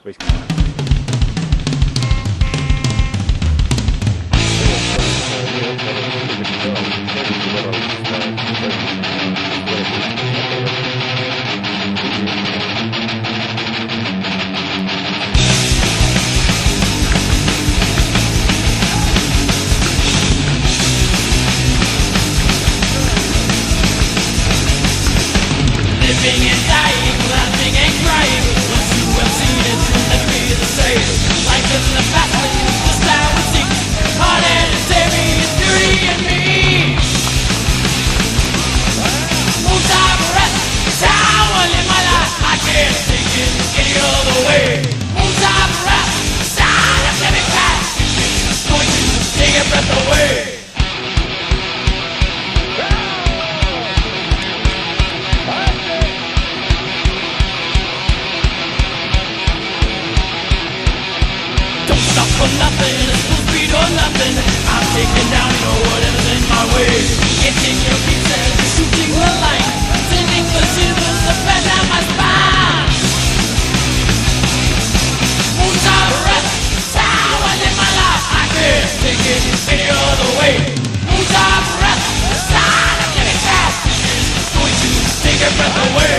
Living and dying, laughing and crying. Once you have seen it, you'll never be the same. Life is the fast lane, just how it seems. Heart and Sammy, it's beauty and me. Moonshine breath is how I live my life. I can't take it any other way. Moonshine breath, sign of living past. It's going to take your breath away. For nothing, it's full speed or nothing. I'm taking down your whatever's in my way. Getting your pieces, shooting the line, sending the shivers up and down my spine. Moonshine breath, that's how I live my life. I can't take it any other way. Moonshine breath, the sign of living fast. It's going to take your breath away.